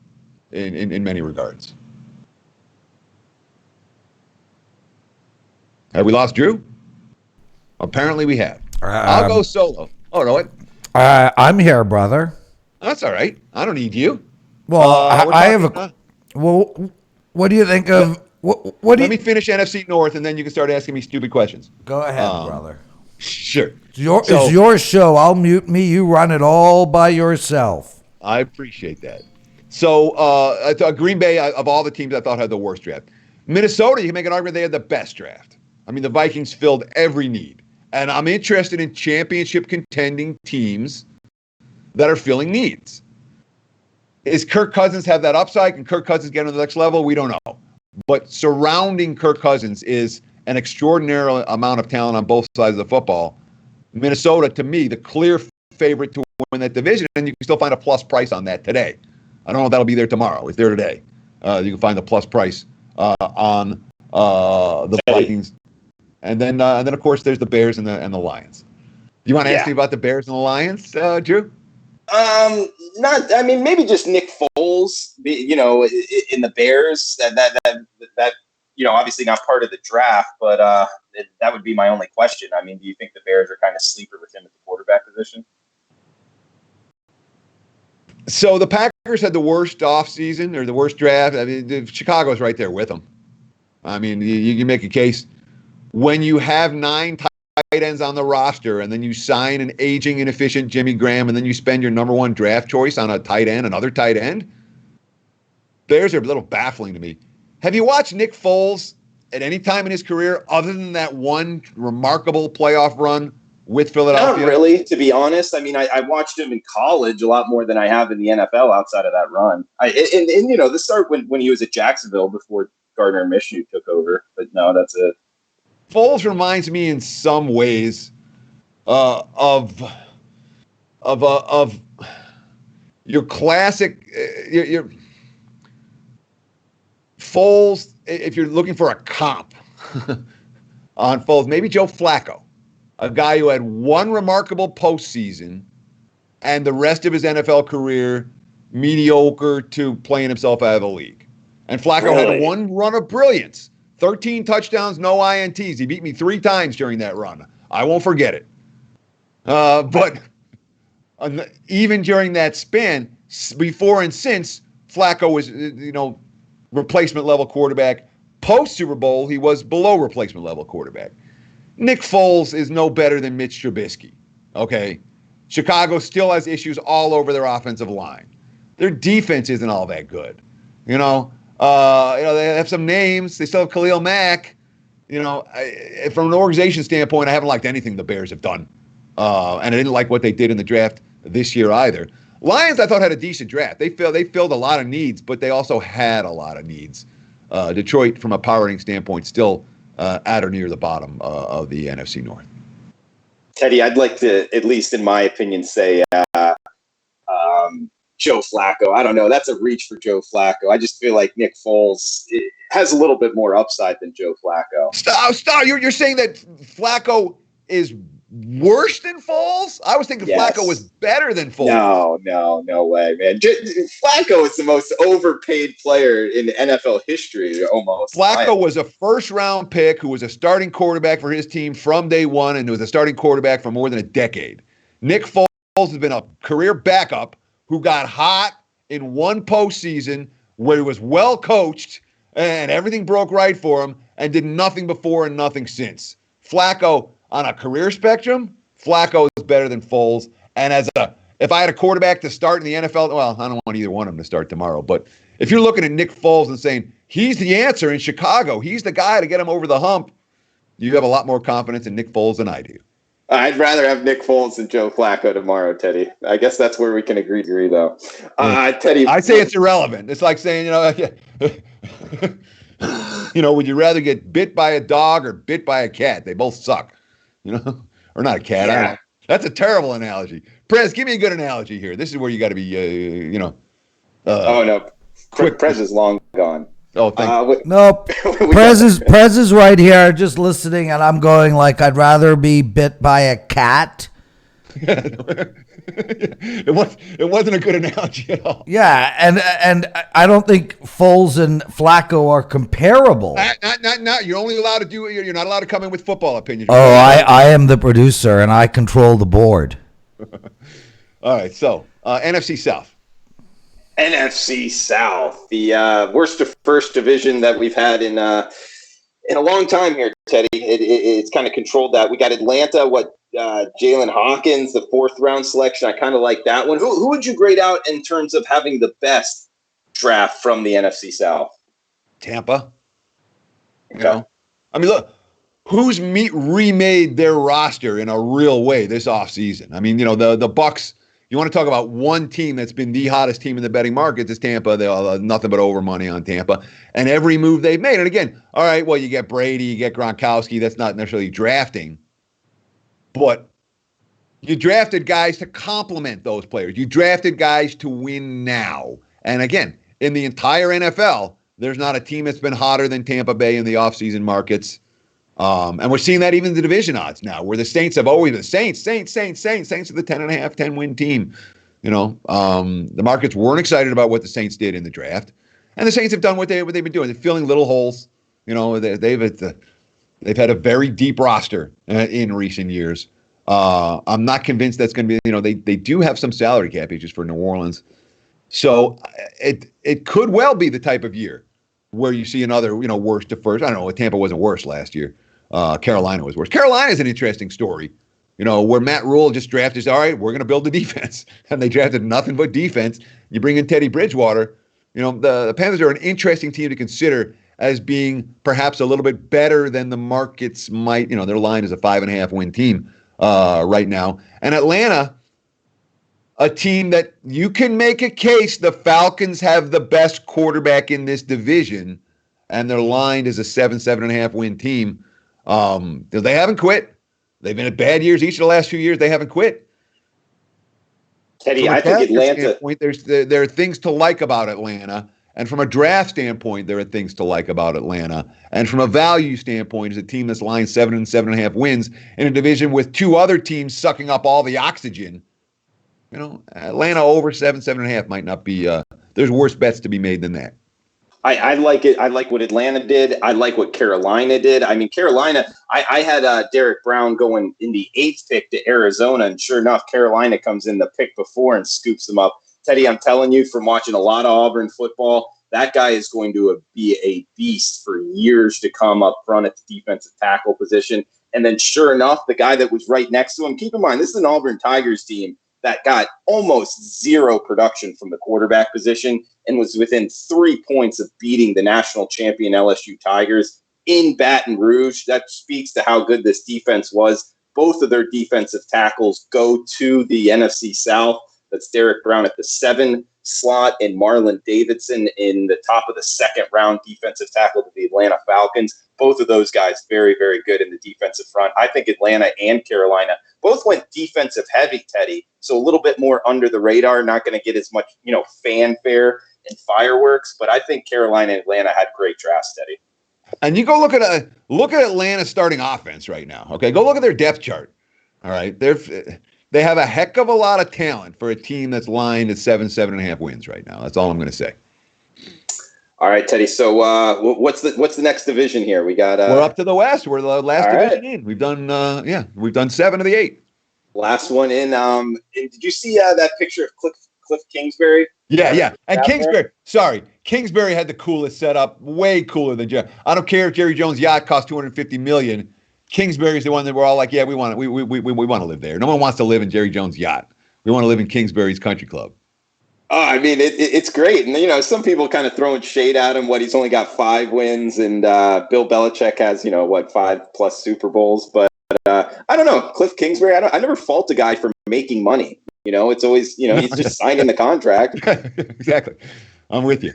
in many regards. Have we lost Drew? Apparently we have. I'll go solo. Oh, no, what? I'm here, brother. That's all right. I don't need you. Well, I have a... Well, what do you think of... Let me finish NFC North, and then you can start asking me stupid questions. Go ahead, brother. Sure. It's your show. I'll mute me. You run it all by yourself. I appreciate that. So, Green Bay, of all the teams, I thought had the worst draft. Minnesota, you can make an argument they had the best draft. The Vikings filled every need. And I'm interested in championship contending teams that are filling needs. Is Kirk Cousins have that upside? Can Kirk Cousins get on the next level? We don't know. but surrounding Kirk Cousins is an extraordinary amount of talent on both sides of the football. Minnesota, to me, the clear favorite to win that division, and you can still find a plus price on that today. I don't know if that'll be there tomorrow. It's there today. You can find the plus price on the Vikings, and then of course there's the Bears and the Lions. You want to ask me about the Bears and the Lions, Drew? Maybe just Nick Foles, in the Bears. That obviously not part of the draft, but that would be my only question. I mean, do you think the Bears are kind of sleeper with him at the quarterback position? So the Packers had the worst offseason or the worst draft. I mean, Chicago's right there with them. I mean, you can make a case when you have 9 tight ends on the roster and then you sign an aging, inefficient Jimmy Graham and then you spend your number 1 draft choice on a tight end, another tight end. Bears are a little baffling to me. Have you watched Nick Foles at any time in his career other than that one remarkable playoff run with Philadelphia? Not really, to be honest. I mean, I watched him in college a lot more than I have in the NFL outside of that run. The start when he was at Jacksonville before Gardner Minshew took over. But no, that's it. Foles reminds me in some ways of your classic your Foles. If you're looking for a comp on Foles, maybe Joe Flacco, a guy who had one remarkable postseason and the rest of his NFL career mediocre to playing himself out of the league. And Flacco had one run of brilliance. 13 touchdowns, no INTs. He beat me 3 times during that run. I won't forget it. But even during that span, before and since, Flacco was, replacement level quarterback. Post Super Bowl, he was below replacement level quarterback. Nick Foles is no better than Mitch Trubisky. Okay, Chicago still has issues all over their offensive line. Their defense isn't all that good. They have some names. They still have Khalil Mack. From an organization standpoint, I haven't liked anything the Bears have done. And I didn't like what they did in the draft this year either. Lions, I thought, had a decent draft. They filled a lot of needs, but they also had a lot of needs. Detroit, from a power ranking standpoint, still at or near the bottom of the NFC North. Teddy, I'd like to, at least in my opinion, say Joe Flacco. I don't know. That's a reach for Joe Flacco. I just feel like Nick Foles has a little bit more upside than Joe Flacco. Stop. You're saying that Flacco is worse than Foles? I was thinking Flacco was better than Foles. No way, man. Flacco is the most overpaid player in NFL history, almost. Flacco was a first-round pick who was a starting quarterback for his team from day one and was a starting quarterback for more than a decade. Nick Foles has been a career backup who got hot in one postseason where he was well coached and everything broke right for him and did nothing before and nothing since. Flacco, on a career spectrum, Flacco is better than Foles. And if I had a quarterback to start in the NFL, well, I don't want either one of them to start tomorrow. But if you're looking at Nick Foles and saying he's the answer in Chicago, he's the guy to get him over the hump, you have a lot more confidence in Nick Foles than I do. I'd rather have Nick Foles than Joe Flacco tomorrow, Teddy. I guess that's where we can agree, though. Teddy, I say it's irrelevant. It's like saying, would you rather get bit by a dog or bit by a cat? They both suck. Or not a cat. Yeah. I don't know. That's a terrible analogy. Prez, give me a good analogy here. This is where you got to be, oh, no. Prez is long gone. Oh, thank you. No, Prez is right here just listening, and I'm going like I'd rather be bit by a cat. It wasn't a good analogy at all. Yeah, and I don't think Foles and Flacco are comparable. Not. You're only allowed to do it. You're not allowed to come in with football opinions. Oh, I am the producer, and I control the board. All right, so NFC South. NFC South, the worst first division that we've had in a long time here, Teddy. It's kind of controlled that. We got Atlanta, Jalen Hawkins, the 4th round selection. I kind of like that one. Who would you grade out in terms of having the best draft from the NFC South? Tampa. I mean, look, who's remade their roster in a real way this offseason? I mean, the Bucks, you want to talk about one team that's been the hottest team in the betting markets, it's Tampa. They all nothing but over money on Tampa. And every move they've made. And again, all right, well, you get Brady, you get Gronkowski. That's not necessarily drafting. But you drafted guys to complement those players. You drafted guys to win now. And again, in the entire NFL, there's not a team that's been hotter than Tampa Bay in the offseason markets. And we're seeing that even in the division odds now, where the Saints have always been Saints are the 10.5, 10-win team. The markets weren't excited about what the Saints did in the draft. And the Saints have done what they've been doing. They're filling little holes. They've had a very deep roster in recent years. I'm not convinced that's going to be, they do have some salary cap issues for New Orleans. So it could well be the type of year where you see another, worst to first. I don't know, Tampa wasn't worse last year. Carolina was worse. Carolina is an interesting story, where Matt Rule just drafted, all right, we're going to build the defense. And they drafted nothing but defense. You bring in Teddy Bridgewater. The Panthers are an interesting team to consider as being perhaps a little bit better than the markets might. Their line is a 5.5 win team right now. And Atlanta, a team that you can make a case the Falcons have the best quarterback in this division, and their line is a 7.5 win team. They haven't quit. They've been at bad years each of the last few years. They haven't quit. Teddy, I think Atlanta. There are things to like about Atlanta. And from a draft standpoint, there are things to like about Atlanta. And from a value standpoint, is a team that's lined 7 and 7.5 wins in a division with two other teams sucking up all the oxygen. Atlanta over 7.5 might not be. There's worse bets to be made than that. I like it. I like what Atlanta did. I like what Carolina did. I mean, Carolina, I had Derek Brown going in the 8th pick to Arizona, and sure enough, Carolina comes in the pick before and scoops them up. Teddy, I'm telling you, from watching a lot of Auburn football, that guy is going to be a beast for years to come up front at the defensive tackle position. And then sure enough, the guy that was right next to him, keep in mind, this is an Auburn Tigers team that got almost zero production from the quarterback position and was within 3 points of beating the national champion LSU Tigers in Baton Rouge. That speaks to how good this defense was. Both of their defensive tackles go to the NFC South. That's Derek Brown at the 7 slot and Marlon Davidson in the top of the 2nd round defensive tackle to the Atlanta Falcons. Both of those guys very, very good in the defensive front. I think Atlanta and Carolina both went defensive heavy, Teddy. So a little bit more under the radar, not going to get as much, fanfare and fireworks. But I think Carolina and Atlanta had great drafts, Teddy. And you go look at Atlanta's starting offense right now. Okay, go look at their depth chart. All right, they have a heck of a lot of talent for a team that's lined at 7.5 wins right now. That's all I'm going to say. All right, Teddy. So what's the next division here? We got we're up to the West. We're the last division in. We've done 7 of the 8. Last one in. And did you see that picture of Cliff Kingsbury? Yeah. And Kingsbury had the coolest setup, way cooler than Jerry. I don't care if Jerry Jones' yacht cost $250 million. Kingsbury's the one that we're all like, yeah, we want to live there. No one wants to live in Jerry Jones' yacht. We want to live in Kingsbury's country club. Oh, I mean, it's great. And, some people kind of throwing shade at him, he's only got 5 wins, and Bill Belichick has, 5+ Super Bowls. But I don't know. Cliff Kingsbury, I never fault a guy for making money. It's always, he's just signing the contract. Exactly. I'm with you.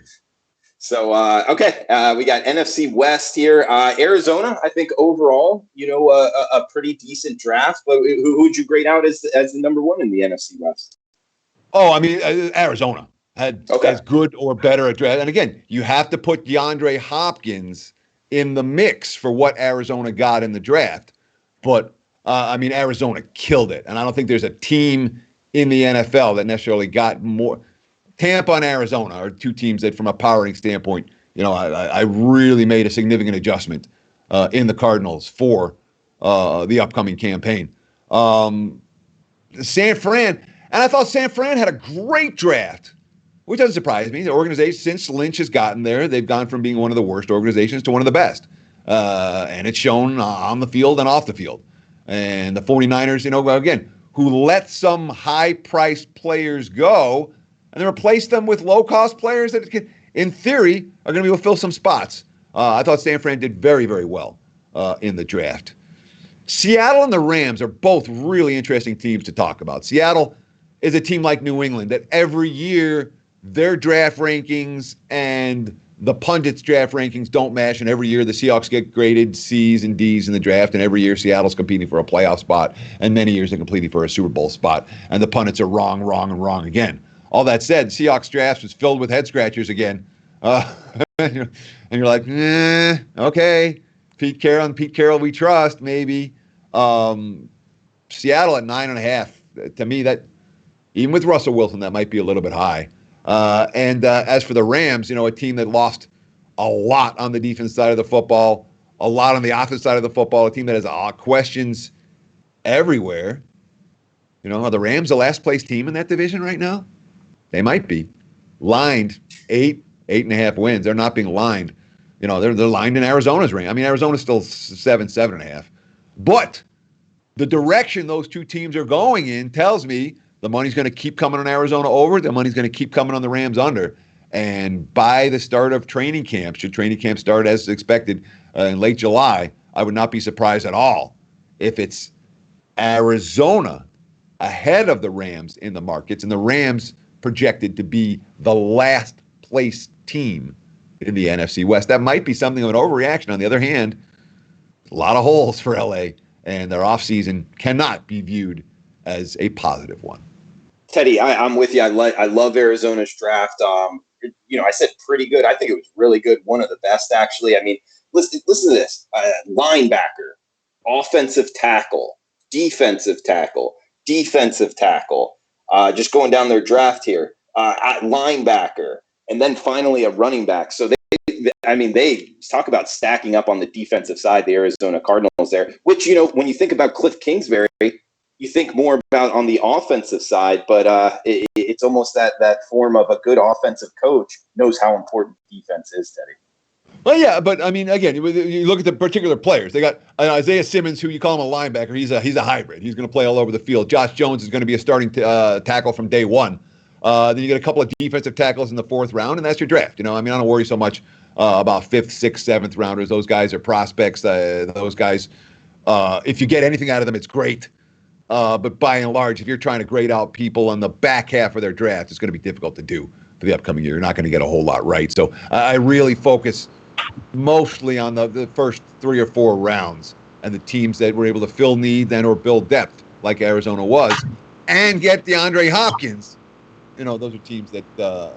So, okay, we got NFC West here. Arizona, I think overall, a pretty decent draft. But who would you grade out as the number 1 in the NFC West? Oh, I mean, Arizona had as good or better a draft. And again, you have to put DeAndre Hopkins in the mix for what Arizona got in the draft. But, Arizona killed it. And I don't think there's a team in the NFL that necessarily got more. Tampa and Arizona are 2 teams that, from a powering standpoint, I really made a significant adjustment in the Cardinals for the upcoming campaign. San Fran. And I thought San Fran had a great draft, which doesn't surprise me. The organization, since Lynch has gotten there, they've gone from being one of the worst organizations to one of the best. And it's shown on the field and off the field. And the 49ers, again, who let some high-priced players go and then replace them with low-cost players that, in theory, are going to be able to fill some spots. I thought San Fran did very, very well in the draft. Seattle and the Rams are both really interesting teams to talk about. Seattle, is a team like New England that every year their draft rankings and the pundits' draft rankings don't match, and every year the Seahawks get graded C's and D's in the draft, and every year Seattle's competing for a playoff spot, and many years they're competing for a Super Bowl spot, and the pundits are wrong, and wrong again. All that said, Seahawks draft was filled with head scratchers again, and you're like, okay, Pete Carroll we trust, maybe. Seattle at 9.5. To me, that even with Russell Wilson, that might be a little bit high. And as for the Rams, a team that lost a lot on the defense side of the football, a lot on the offense side of the football, a team that has questions everywhere. Are the Rams the last place team in that division right now? They might be. Lined 8.5 wins. They're not being lined. They're lined in Arizona's range. I mean, Arizona's still 7.5. But the direction those two teams are going in tells me the money's going to keep coming on Arizona over. The money's going to keep coming on the Rams under. And by the start of training camp, should training camp start as expected in late July, I would not be surprised at all if it's Arizona ahead of the Rams in the markets, and the Rams projected to be the last place team in the NFC West. That might be something of an overreaction. On the other hand, a lot of holes for LA, and their offseason cannot be viewed as a positive one. Teddy, I'm with you. I love Arizona's draft. I said pretty good. I think it was really good. One of the best, actually. I mean, listen to this. Linebacker, offensive tackle, defensive tackle, just going down their draft here. Linebacker, and then finally a running back. So they talk about stacking up on the defensive side, the Arizona Cardinals there, which, when you think about Cliff Kingsbury, you think more about on the offensive side, but it's almost that form of a good offensive coach knows how important defense is, Teddy. Well, yeah, but I mean, again, you look at the particular players. They got Isaiah Simmons, who you call him a linebacker. He's a hybrid. He's going to play all over the field. Josh Jones is going to be a starting tackle from day one. Then you get a couple of defensive tackles in the 4th round, and that's your draft. I don't worry so much about 5th, 6th, 7th rounders. Those guys are prospects. Those guys, if you get anything out of them, it's great. But by and large, if you're trying to grade out people on the back half of their draft, it's going to be difficult to do for the upcoming year. You're not going to get a whole lot right. So I really focus mostly on the first 3 or 4 rounds and the teams that were able to fill need and or build depth like Arizona was and get DeAndre Hopkins. Those are teams that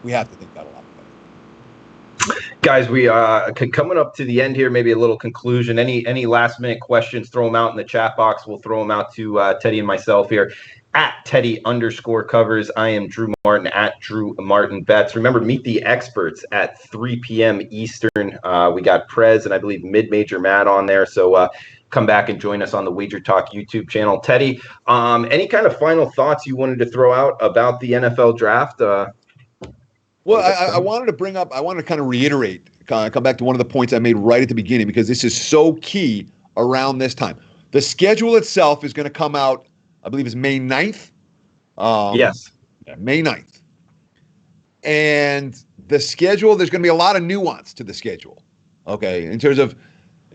we have to think about a lot. Guys, we coming up to the end here, maybe a little conclusion. Any last minute questions, throw them out in the chat box. We'll throw them out to Teddy and myself here at Teddy_covers. I am Drew Martin at Drew Martin Bets. Remember, meet the experts at 3 p.m. Eastern. We got Prez and I believe Mid-Major Matt on there. So come back and join us on the WagerTalk YouTube channel. Teddy, any kind of final thoughts you wanted to throw out about the NFL draft? Well, I wanted to kind of reiterate, come back to one of the points I made right at the beginning, because this is so key around this time. The schedule itself is going to come out, I believe it's May 9th. Yes. May 9th. And the schedule, there's going to be a lot of nuance to the schedule. Okay. In terms of,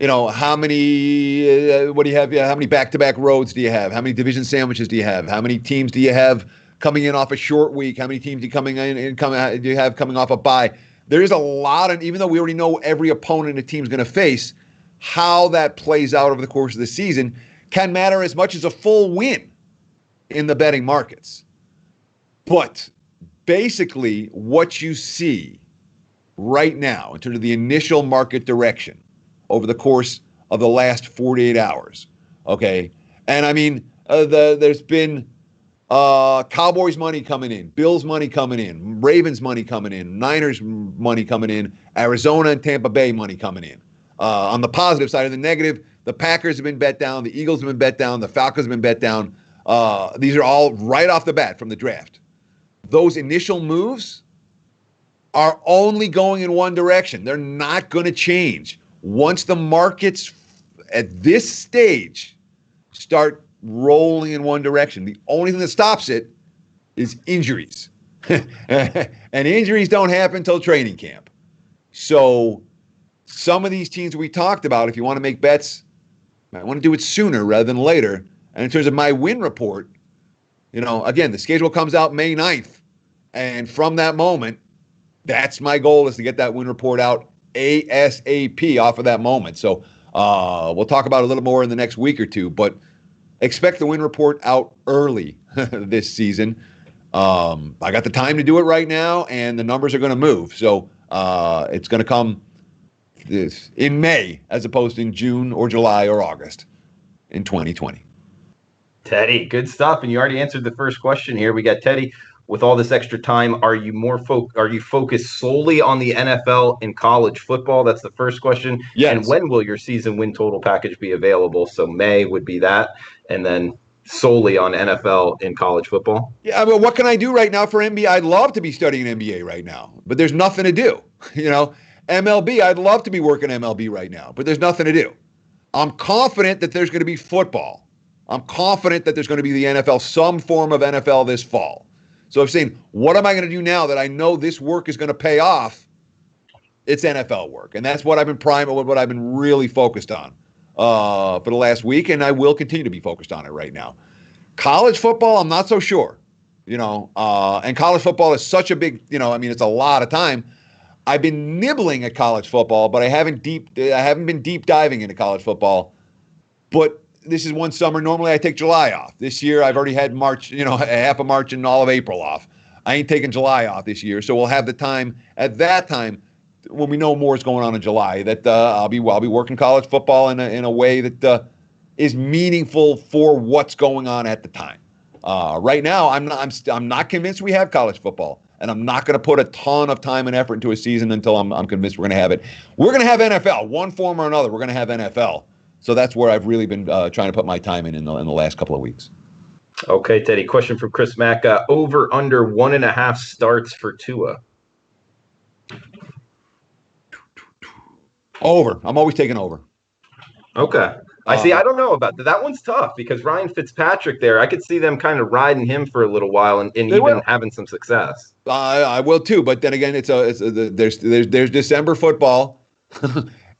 how many, what do you have? Yeah. How many back-to-back roads do you have? How many division sandwiches do you have? How many teams do you have coming in off a short week? How many teams do you have coming off a bye? There's a lot, and even though we already know every opponent a team's going to face, how that plays out over the course of the season can matter as much as a full win in the betting markets. But basically, what you see right now in terms of the initial market direction over the course of the last 48 hours, okay? And I mean, there's been Cowboys money coming in, Bills money coming in, Ravens money coming in, Niners money coming in, Arizona and Tampa Bay money coming in. On the positive side, of the negative, the Packers have been bet down, the Eagles have been bet down, the Falcons have been bet down. These are all right off the bat from the draft. Those initial moves are only going in one direction. They're not going to change. Once the markets at this stage start rolling in one direction, the only thing that stops it is injuries. And injuries don't happen until training camp. So some of these teams we talked about, if you want to make bets, I want to do it sooner rather than later. And in terms of my win report, Again, the schedule comes out May 9th. And from that moment, that's my goal, is to get that win report out ASAP off of that moment. So we'll talk about it a little more in the next week or two, but expect the win report out early this season. I got the time to do it right now, and the numbers are going to move. So it's going to come in May as opposed to in June or July or August in 2020. Teddy, good stuff. And you already answered the first question here. We got Teddy. With all this extra time, are you focused solely on the NFL and college football? That's the first question. Yes. And when will your season win total package be available? So May would be that, and then solely on NFL and college football. Yeah, I mean, what can I do right now for NBA? I'd love to be studying NBA right now, but there's nothing to do. MLB, I'd love to be working MLB right now, but there's nothing to do. I'm confident that there's going to be football. I'm confident that there's going to be the NFL, some form of NFL this fall. So I'm saying, what am I going to do now that I know this work is going to pay off? It's NFL work. And that's what I've been really focused on for the last week, and I will continue to be focused on it right now. College football, I'm not so sure. And college football is such a big, it's a lot of time. I've been nibbling at college football, but I haven't been deep diving into college football. But this is one summer. Normally I take July off. This year I've already had March, half of March and all of April off. I ain't taking July off this year. So we'll have the time at that time when we know more is going on in July that I'll be working college football in a way that is meaningful for what's going on at the time. Right now I'm not convinced we have college football, and I'm not going to put a ton of time and effort into a season until I'm convinced we're going to have it. We're going to have NFL, one form or another. We're going to have NFL. So that's where I've really been trying to put my time in the last couple of weeks. Okay, Teddy. Question from Chris Mack. Over under 1.5 starts for Tua. Over. I'm always taking over. Okay. I don't know about that. That one's tough because Ryan Fitzpatrick there, I could see them kind of riding him for a little while and even having some success. I will too, but then again, there's December football.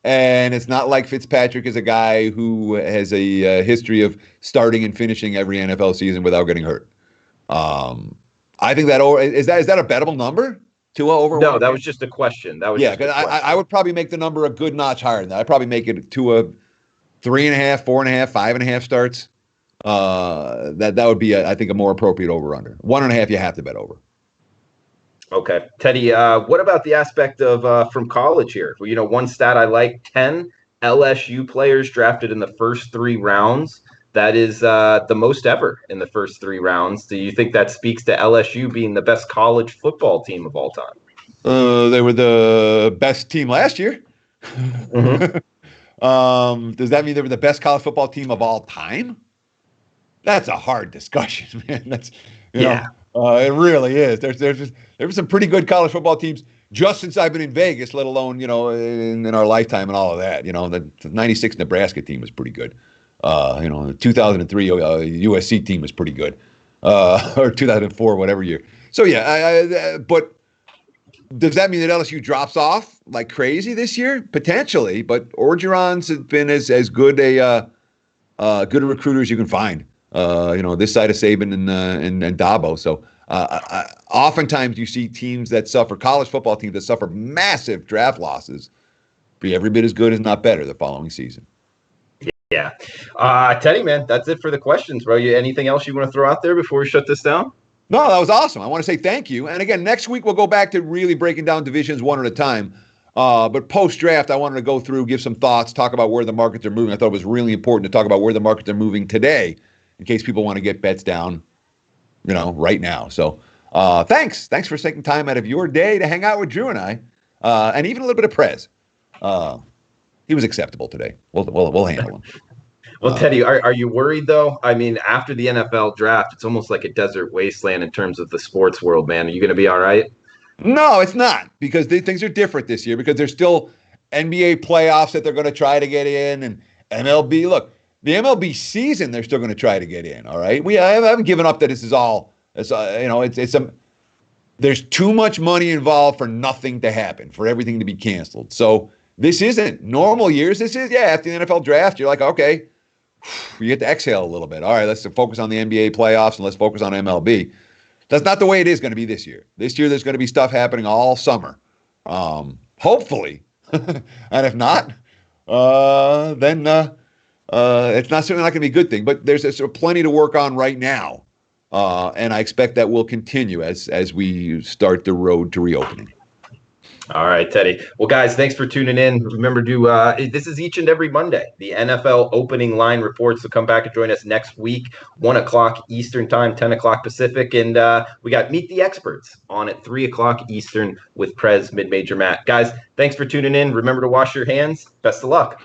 And it's not like Fitzpatrick is a guy who has a history of starting and finishing every NFL season without getting hurt. I think that is that a bettable number? Tua over? No, that was just a question. Because I would probably make the number a good notch higher than that. I'd probably make it Tua 3.5, 4.5, 5.5 starts. That would be I think a more appropriate over under. 1.5 you have to bet over. Okay. Teddy, what about the aspect of from college here? Well, one stat I like, 10 LSU players drafted in the first 3 rounds. That is the most ever in the first 3 rounds. Do you think that speaks to LSU being the best college football team of all time? They were the best team last year. Mm-hmm. Does that mean they were the best college football team of all time? That's a hard discussion, man. That's it really is. There were some pretty good college football teams just since I've been in Vegas, let alone in our lifetime and all of that. The '96 Nebraska team was pretty good. The 2003 USC team was pretty good, or 2004, whatever year. So yeah, but does that mean that LSU drops off like crazy this year? Potentially, but Orgeron's has been as good a recruiter as you can find. This side of Saban and Dabo. So oftentimes you see teams that suffer, college football teams that suffer massive draft losses, be every bit as good, as not better, the following season. Yeah. Teddy, man, that's it for the questions, bro. Anything else you want to throw out there before we shut this down? No, that was awesome. I want to say thank you. And again, next week we'll go back to really breaking down divisions one at a time. But post-draft, I wanted to go through, give some thoughts, talk about where the markets are moving. I thought it was really important to talk about where the markets are moving today, in case people want to get bets down, right now. So thanks for taking time out of your day to hang out with Drew and I, and even a little bit of Prez. He was acceptable today. We'll handle him. Well, Teddy, are you worried, though? I mean, after the NFL draft, it's almost like a desert wasteland in terms of the sports world, man. Are you going to be all right? No, it's not, because things are different this year, because there's still NBA playoffs that they're going to try to get in, and MLB. Look, the MLB season, they're still going to try to get in, all right? I haven't given up that this is all, there's too much money involved for nothing to happen, for everything to be canceled. So this isn't normal years. This is, after the NFL draft, you're like, okay, you get to exhale a little bit. All right, let's focus on the NBA playoffs and let's focus on MLB. That's not the way it is going to be this year. This year, there's going to be stuff happening all summer. Hopefully. And if not, then it's certainly not going to be a good thing. But there's plenty to work on right now. And I expect that will continue as we start the road to reopening. All right, Teddy. Well, guys, thanks for tuning in. Remember to this is each and every Monday, the NFL opening line reports. So come back and join us next week, 1 o'clock Eastern time, 10 o'clock Pacific. And we got Meet the Experts on at 3 o'clock Eastern with Prez Mid-Major Matt. Guys, thanks for tuning in. Remember to wash your hands. Best of luck.